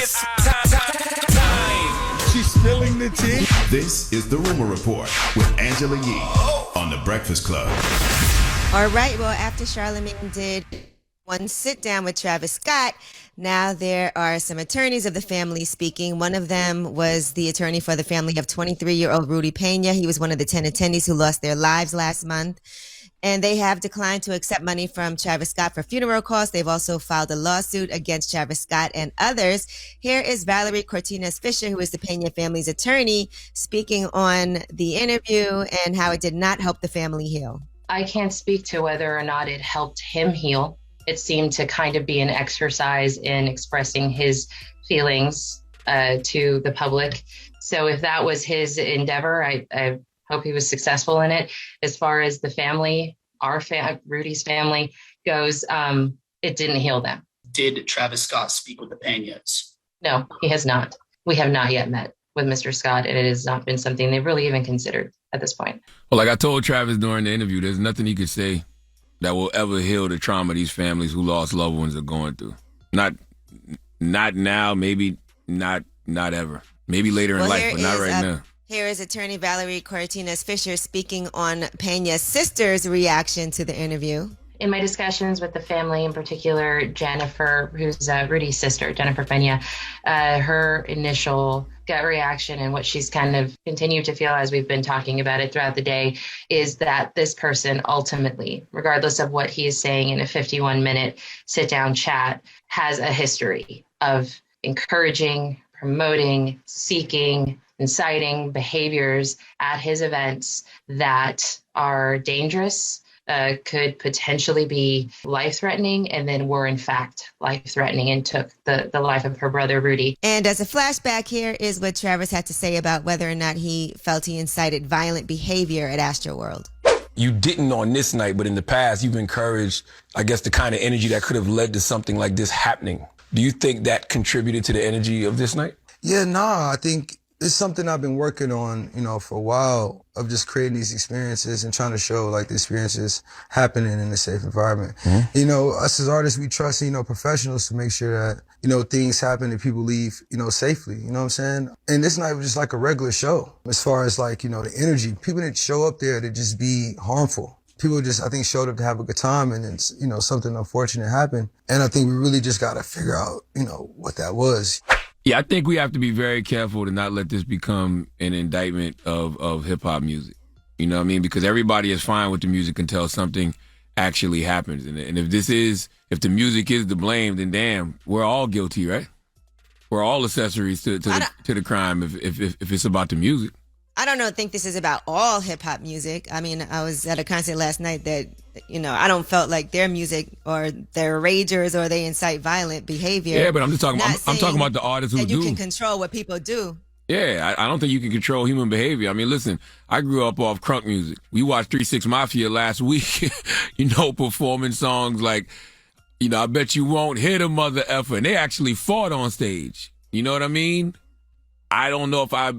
It's time. She's spilling the tea. This is The Rumor Report with Angela Yee on The Breakfast Club. All right, well, after Charlamagne did one sit-down with Travis Scott, now there are some attorneys of the family speaking. One of them was the attorney for the family of 23-year-old Rudy Pena. He was one of the 10 attendees who lost their lives last month. And they have declined to accept money from Travis Scott for funeral costs. They've also filed a lawsuit against Travis Scott and others. Here is Valerie Cortines Fisher, who is the Pena family's attorney, speaking on the interview and how it did not help the family heal. I can't speak to whether or not it helped him heal. It seemed to kind of be an exercise in expressing his feelings to the public. So if that was his endeavor, I hope he was successful in it. As far as the family, Rudy's family goes, it didn't heal them. Did Travis Scott speak with the Penas? No, he has not. We have not yet met with Mr. Scott, and it has not been something they've really even considered at this point. Well, like I told Travis during the interview, there's nothing he could say that will ever heal the trauma these families who lost loved ones are going through. Not now, maybe not ever. Maybe later in life, but not right now. Here is attorney Valerie Cortines Fisher speaking on Pena's sister's reaction to the interview. In my discussions with the family, in particular, Jennifer, who's Rudy's sister, Jennifer Pena, her initial gut reaction and what she's kind of continued to feel as we've been talking about it throughout the day is that this person ultimately, regardless of what he is saying in a 51-minute sit-down chat, has a history of encouraging, promoting, seeking, inciting behaviors at his events that are dangerous, could potentially be life-threatening, and then were in fact life-threatening and took the life of her brother, Rudy. And as a flashback, here is what Travis had to say about whether or not he felt he incited violent behavior at Astroworld. You didn't on this night, but in the past, you've encouraged, I guess, the kind of energy that could have led to something like this happening. Do you think that contributed to the energy of this night? Yeah, I think it's something I've been working on, for a while, of just creating these experiences and trying to show like the experiences happening in a safe environment. Mm-hmm. Us as artists, we trust, professionals to make sure that, things happen and people leave, safely. You know what I'm saying? And this night was just like a regular show as far as like, the energy. People didn't show up there to just be harmful. People just, I think, showed up to have a good time, and it's, something unfortunate happened. And I think we really just got to figure out, what that was. Yeah, I think we have to be very careful to not let this become an indictment of hip-hop music. You know what I mean? Because everybody is fine with the music until something actually happens. And if the music is to blame, then damn, we're all guilty, right? We're all accessories to the crime if it's about the music. I don't think this is about all hip-hop music. I mean, I was at a concert last night that, I don't felt like their music or they're ragers or they incite violent behavior. Yeah, but I'm just talking I'm talking about the artists who do. You can control what people do. Yeah, I don't think you can control human behavior. I mean, listen, I grew up off crunk music. We watched 3 6 Mafia last week, performing songs like, I bet you won't hit a mother effer. And they actually fought on stage. You know what I mean? I don't know if I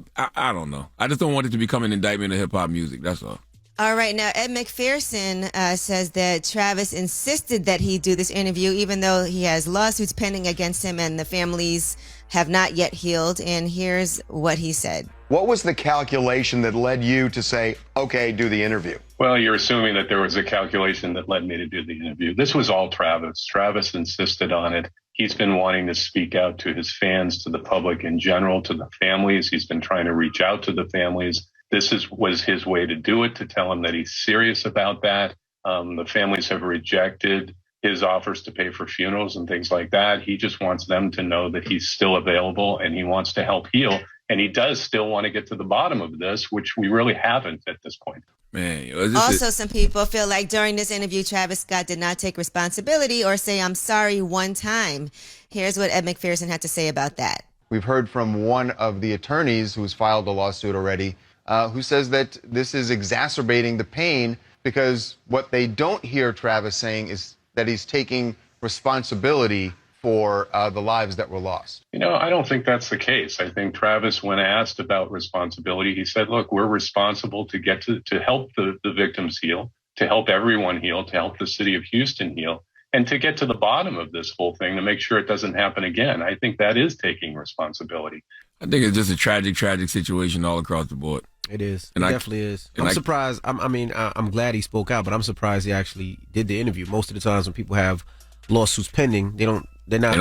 don't know. I just don't want it to become an indictment of hip-hop music. That's all. All right. Now, Ed McPherson says that Travis insisted that he do this interview, even though he has lawsuits pending against him and the families have not yet healed. And here's what he said. What was the calculation that led you to say, okay, do the interview? Well, you're assuming that there was a calculation that led me to do the interview. This was all Travis. Travis insisted on it. He's been wanting to speak out to his fans, to the public in general, to the families. He's been trying to reach out to the families. This was his way to do it, to tell them that he's serious about that. The families have rejected his offers to pay for funerals and things like that. He just wants them to know that he's still available and he wants to help heal. And he does still want to get to the bottom of this, which we really haven't at this point. Man, also, some people feel like during this interview, Travis Scott did not take responsibility or say, I'm sorry one time. Here's what Ed McPherson had to say about that. We've heard from one of the attorneys who's filed a lawsuit already, who says that this is exacerbating the pain because what they don't hear Travis saying is that he's taking responsibility for the lives that were lost. I don't think that's the case. I think Travis, when asked about responsibility, he said, look, we're responsible to get to help the victims heal, to help everyone heal, to help the city of Houston heal. and to get to the bottom of this whole thing to make sure it doesn't happen again. I think that is taking responsibility. I think it's just a tragic situation all across the board. It is. And it definitely is. I'm surprised. I'm glad he spoke out, but I'm surprised he actually did the interview. Most of the times when people have lawsuits pending, they don't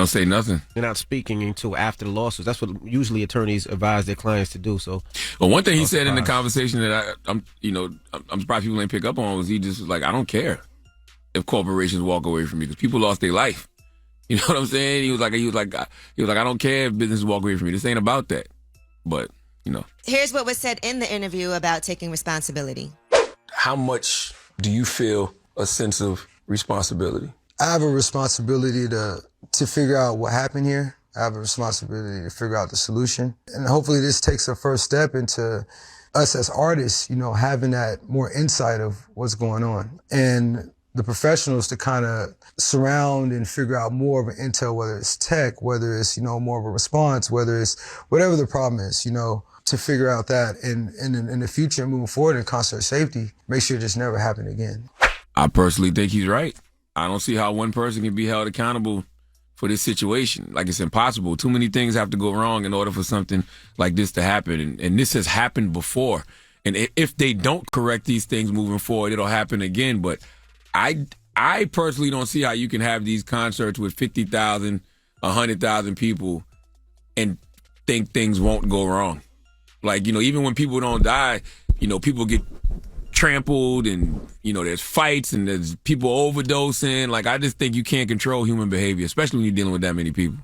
say nothing. They're not speaking until after the lawsuits. That's what usually attorneys advise their clients to do. So, well, one thing he said in the conversation that I'm surprised people ain't pick up on was he just was like, I don't care if corporations walk away from me because people lost their life. You know what I'm saying? He was like, I don't care if businesses walk away from me. This ain't about that. But, Here's what was said in the interview about taking responsibility. How much do you feel a sense of responsibility? I have a responsibility to figure out what happened here. I have a responsibility to figure out the solution. And hopefully this takes a first step into us as artists, having that more insight of what's going on. And the professionals to kind of surround and figure out more of an intel, whether it's tech, whether it's, more of a response, whether it's whatever the problem is, to figure out that in the future moving forward in concert safety, make sure it just never happen again. I personally think he's right. I don't see how one person can be held accountable for this situation. Like, it's impossible. Too many things have to go wrong in order for something like this to happen. And this has happened before. And if they don't correct these things moving forward, it'll happen again. But I personally don't see how you can have these concerts with 50,000, 100,000 people and think things won't go wrong. Like, even when people don't die, people get trampled and, there's fights and there's people overdosing. Like, I just think you can't control human behavior, especially when you're dealing with that many people.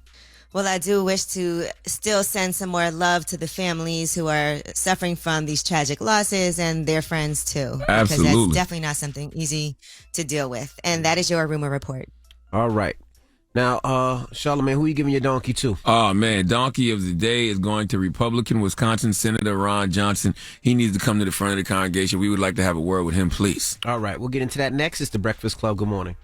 Well, I do wish to still send some more love to the families who are suffering from these tragic losses and their friends too. Absolutely. Because that's definitely not something easy to deal with. And that is your rumor report. All right. Now, Charlamagne, who are you giving your donkey to? Oh, man, donkey of the day is going to Republican Wisconsin Senator Ron Johnson. He needs to come to the front of the congregation. We would like to have a word with him, please. All right, we'll get into that next. It's The Breakfast Club. Good morning.